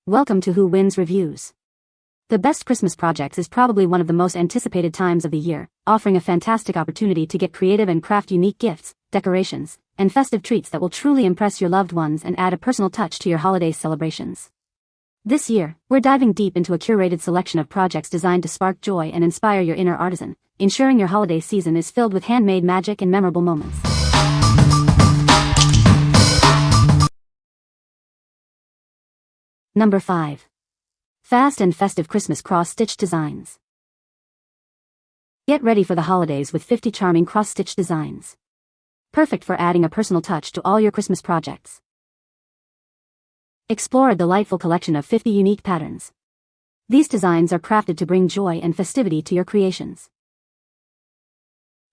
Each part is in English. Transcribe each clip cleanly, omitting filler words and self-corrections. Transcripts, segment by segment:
Welcome to Who Wins Reviews. The Best Christmas Projects is probably one of the most anticipated times of the year, offering a fantastic opportunity to get creative and craft unique gifts, decorations, and festive treats that will truly impress your loved ones and add a personal touch to your holiday celebrations. This year, we're diving deep into a curated selection of projects designed to spark joy and inspire your inner artisan, ensuring your holiday season is filled with handmade magic and memorable moments. Number 5. Fast and Festive Christmas Cross-Stitch Designs. Get ready for the holidays with 50 charming cross-stitch designs. Perfect for adding a personal touch to all your Christmas projects. Explore a delightful collection of 50 unique patterns. These designs are crafted to bring joy and festivity to your creations.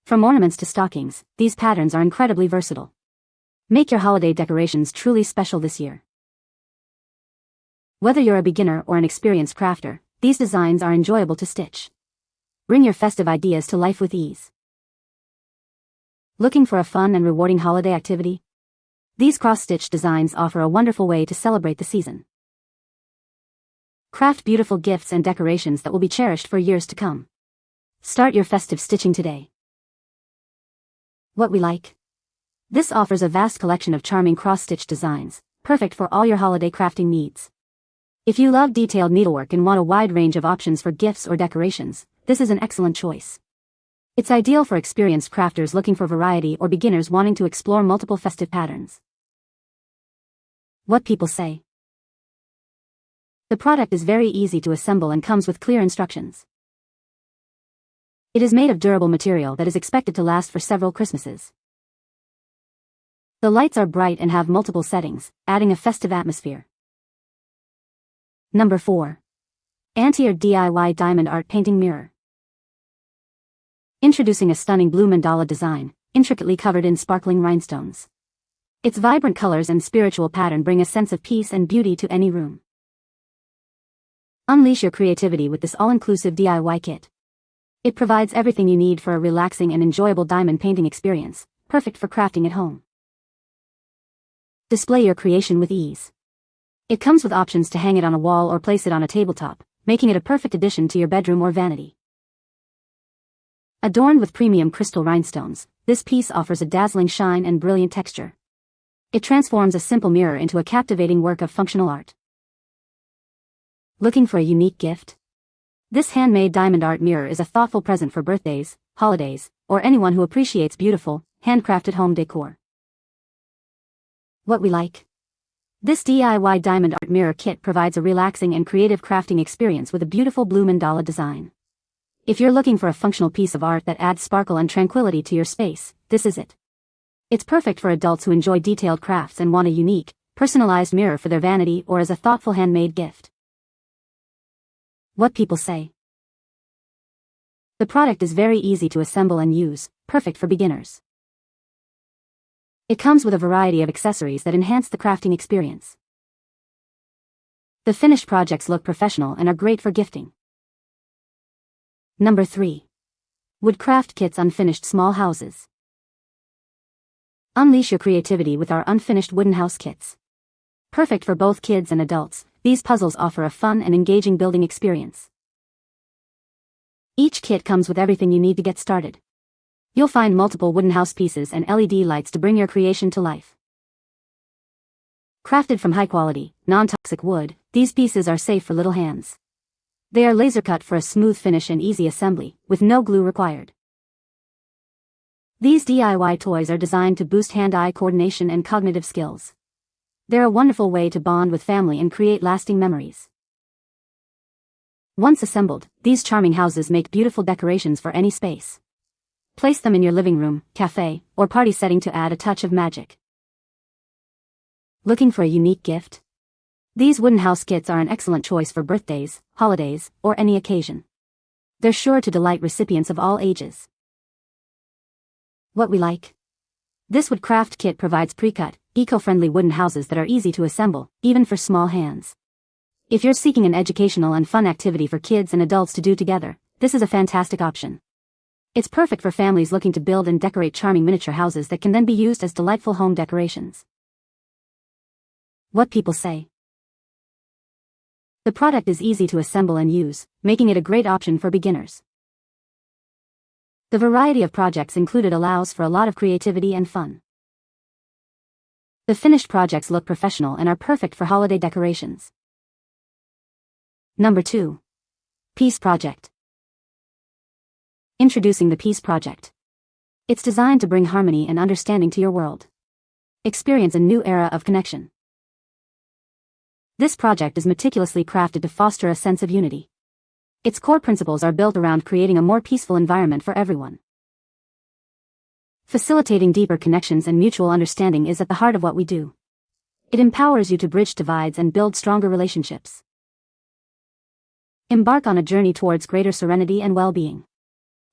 From ornaments to stockings, these patterns are incredibly versatile. Make your holiday decorations truly special this year. Whether you're a beginner or an experienced crafter, these designs are enjoyable to stitch. Bring your festive ideas to life with ease. Looking for a fun and rewarding holiday activity? These cross-stitch designs offer a wonderful way to celebrate the season. Craft beautiful gifts and decorations that will be cherished for years to come. Start your festive stitching today. What we like? This offers a vast collection of charming cross-stitch designs, perfect for all your holiday crafting needs. If you love detailed needlework and want a wide range of options for gifts or decorations, this is an excellent choice. It's ideal for experienced crafters looking for variety or beginners wanting to explore multiple festive patterns. What people say. The product is very easy to assemble and comes with clear instructions. It is made of durable material that is expected to last for several Christmases. The lights are bright and have multiple settings, adding a festive atmosphere. Number 4. Antor DIY Diamond Art Painting Mirror. Introducing a stunning blue mandala design, intricately covered in sparkling rhinestones. Its vibrant colors and spiritual pattern bring a sense of peace and beauty to any room. Unleash your creativity with this all-inclusive DIY kit. It provides everything you need for a relaxing and enjoyable diamond painting experience, perfect for crafting at home. Display your creation with ease. It comes with options to hang it on a wall or place it on a tabletop, making it a perfect addition to your bedroom or vanity. Adorned with premium crystal rhinestones, this piece offers a dazzling shine and brilliant texture. It transforms a simple mirror into a captivating work of functional art. Looking for a unique gift? This handmade diamond art mirror is a thoughtful present for birthdays, holidays, or anyone who appreciates beautiful, handcrafted home decor. What we like? This DIY diamond art mirror kit provides a relaxing and creative crafting experience with a beautiful blue mandala design. If you're looking for a functional piece of art that adds sparkle and tranquility to your space, this is it. It's perfect for adults who enjoy detailed crafts and want a unique, personalized mirror for their vanity or as a thoughtful handmade gift. What people say. The product is very easy to assemble and use, perfect for beginners. It comes with a variety of accessories that enhance the crafting experience. The finished projects look professional and are great for gifting. Number 3. Woodcraft Kits Unfinished Small Houses. Unleash your creativity with our unfinished wooden house kits. Perfect for both kids and adults, these puzzles offer a fun and engaging building experience. Each kit comes with everything you need to get started. You'll find multiple wooden house pieces and LED lights to bring your creation to life. Crafted from high-quality, non-toxic wood, these pieces are safe for little hands. They are laser-cut for a smooth finish and easy assembly, with no glue required. These DIY toys are designed to boost hand-eye coordination and cognitive skills. They're a wonderful way to bond with family and create lasting memories. Once assembled, these charming houses make beautiful decorations for any space. Place them in your living room, cafe, or party setting to add a touch of magic. Looking for a unique gift? These wooden house kits are an excellent choice for birthdays, holidays, or any occasion. They're sure to delight recipients of all ages. What we like? This woodcraft kit provides pre-cut, eco-friendly wooden houses that are easy to assemble, even for small hands. If you're seeking an educational and fun activity for kids and adults to do together, this is a fantastic option. It's perfect for families looking to build and decorate charming miniature houses that can then be used as delightful home decorations. What people say. The product is easy to assemble and use, making it a great option for beginners. The variety of projects included allows for a lot of creativity and fun. The finished projects look professional and are perfect for holiday decorations. Number 2. Peace Project. Introducing the Peace Project. It's designed to bring harmony and understanding to your world. Experience a new era of connection. This project is meticulously crafted to foster a sense of unity. Its core principles are built around creating a more peaceful environment for everyone. Facilitating deeper connections and mutual understanding is at the heart of what we do. It empowers you to bridge divides and build stronger relationships. Embark on a journey towards greater serenity and well-being.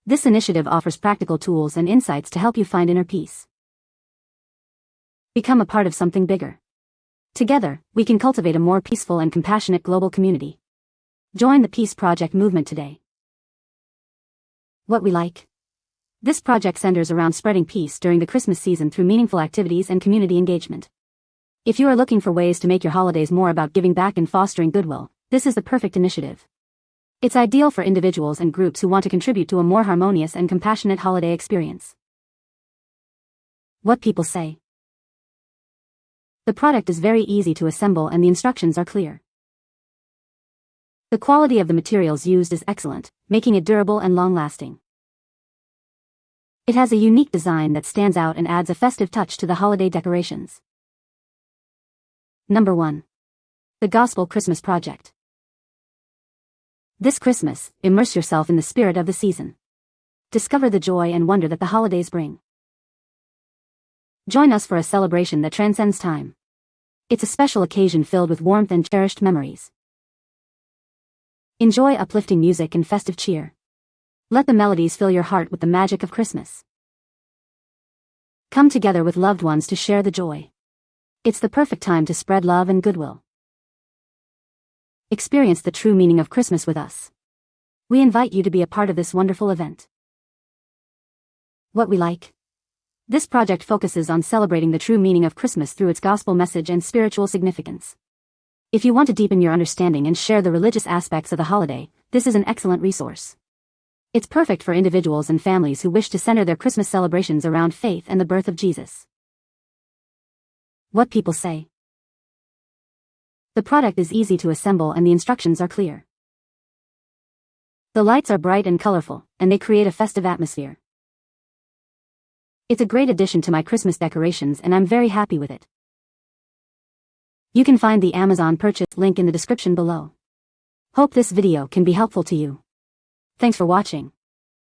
This initiative offers practical tools and insights to help you find inner peace. Become a part of something bigger. Together, we can cultivate a more peaceful and compassionate global community. Join the Peace Project movement today. What we like. This project centers around spreading peace during the Christmas season through meaningful activities and community engagement. If you are looking for ways to make your holidays more about giving back and fostering goodwill, this is the perfect initiative. It's ideal for individuals and groups who want to contribute to a more harmonious and compassionate holiday experience. What people say. The product is very easy to assemble and the instructions are clear. The quality of the materials used is excellent, making it durable and long-lasting. It has a unique design that stands out and adds a festive touch to the holiday decorations. Number 1. The Gospel Christmas Project. This Christmas, immerse yourself in the spirit of the season. Discover the joy and wonder that the holidays bring. Join us for a celebration that transcends time. It's a special occasion filled with warmth and cherished memories. Enjoy uplifting music and festive cheer. Let the melodies fill your heart with the magic of Christmas. Come together with loved ones to share the joy. It's the perfect time to spread love and goodwill. Experience the true meaning of Christmas with us. We invite you to be a part of this wonderful event. What we like. This project focuses on celebrating the true meaning of Christmas through its gospel message and spiritual significance. If you want to deepen your understanding and share the religious aspects of the holiday, this is an excellent resource. It's perfect for individuals and families who wish to center their Christmas celebrations around faith and the birth of Jesus. What people say. The product is easy to assemble and the instructions are clear. The lights are bright and colorful, and they create a festive atmosphere. It's a great addition to my Christmas decorations and I'm very happy with it. You can find the Amazon purchase link in the description below. Hope this video can be helpful to you. Thanks for watching.